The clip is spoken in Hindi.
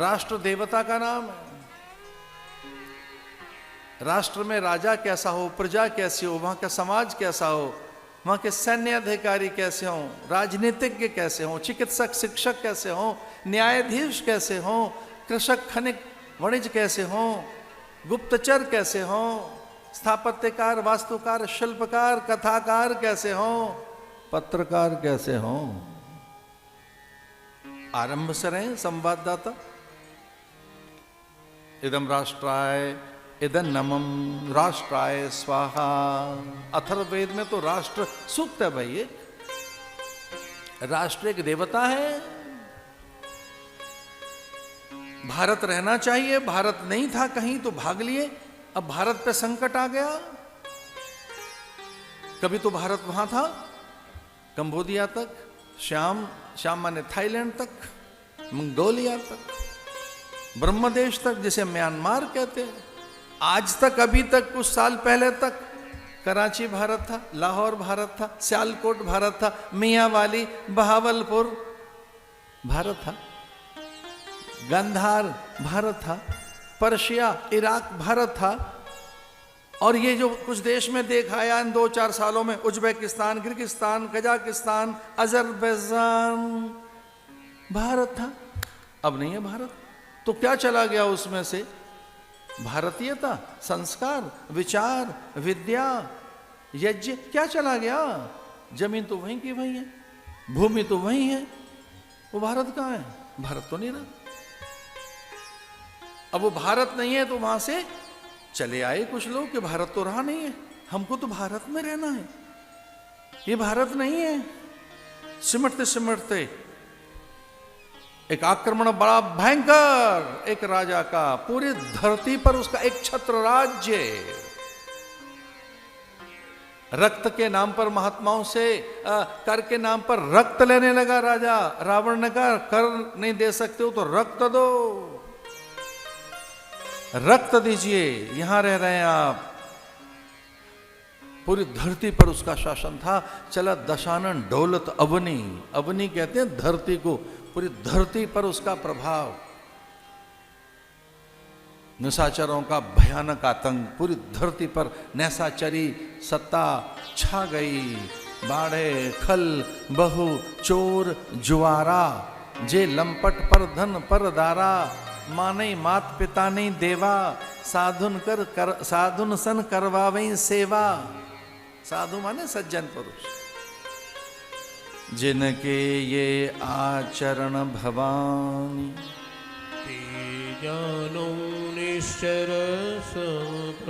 राष्ट्र देवता का नाम है। राष्ट्र में राजा कैसा हो, प्रजा कैसी हो, वहां का समाज कैसा हो, वहां के सैन्य अधिकारी कैसे हों, राजनीतिज्ञ कैसे हों, चिकित्सक शिक्षक कैसे हों, न्यायाधीश कैसे हों, कृषक खनिक वणिज कैसे हों, गुप्तचर कैसे हों, स्थापत्यकार वास्तुकार शिल्पकार कथाकार कैसे हों, पत्रकार कैसे हों। आरंभ से रहे संवाददाता। इदम राष्ट्राय इदन्नमं राष्ट्राय स्वाहा। अथर्ववेद में तो राष्ट्र सूक्त है भाई। राष्ट्र एक देवता है। भारत रहना चाहिए, भारत नहीं था कहीं तो भाग लिए, अब भारत पे संकट आ गया। कभी तो भारत वहां था, कंबोडिया तक, श्याम माने थाईलैंड तक, मंगोलिया तक, ब्रह्मदेश तक जिसे म्यांमार कहते हैं। आज तक, अभी तक, कुछ साल पहले तक कराची भारत था, लाहौर भारत था, सियालकोट भारत था, मियांवाली बहावलपुर भारत था, गांधार भारत था, पर्शिया इराक भारत था। और ये जो कुछ देश में देखा आया इन 2-4 सालों में, Uzbekistan, Kyrgyzstan, Kazakhstan, Azerbaijan Bharat था। अब नहीं है भारत। तो क्या चला गया उसमें से? भारतीयता, संस्कार, विचार, विद्या, यज्ञ क्या चला गया? जमीन तो वहीं की वहीं है, भूमि तो वहीं है, वो भारत कहाँ है? भारत तो नहीं रहा। अब वो भारत नहीं है तो वहां से चले आए कुछ लोग कि भारत तो रहा नहीं है, हमको तो भारत में रहना है, ये भारत नहीं है। सिमटते सिमटते एक आक्रमण बड़ा भयंकर, एक राजा का, पूरी धरती पर उसका एक छत्र राज्य, रक्त के नाम पर महात्माओं से कर के नाम पर रक्त लेने लगा राजा। रावण ने कहा कर नहीं दे सकते हो तो रक्त दो, रक्त दीजिए, यहां रह रहे हैं आप। पूरी धरती पर उसका शासन था। चला दशानन दौलत अवनी, अवनी कहते हैं धरती को, पूरी धरती पर उसका प्रभाव। निशाचरों का भयानक आतंक, पूरी धरती पर नैसाचरी सत्ता छा गई। बाढ़े खल बहु चोर जुआरा, जे लंपट पर धन पर दारा, माने मात पिता नहीं देवा, साधुन सन करवावई सेवा। साधु माने सज्जन पुरुष, जिनके ये आचरण भवानी, जानो निश्चर सब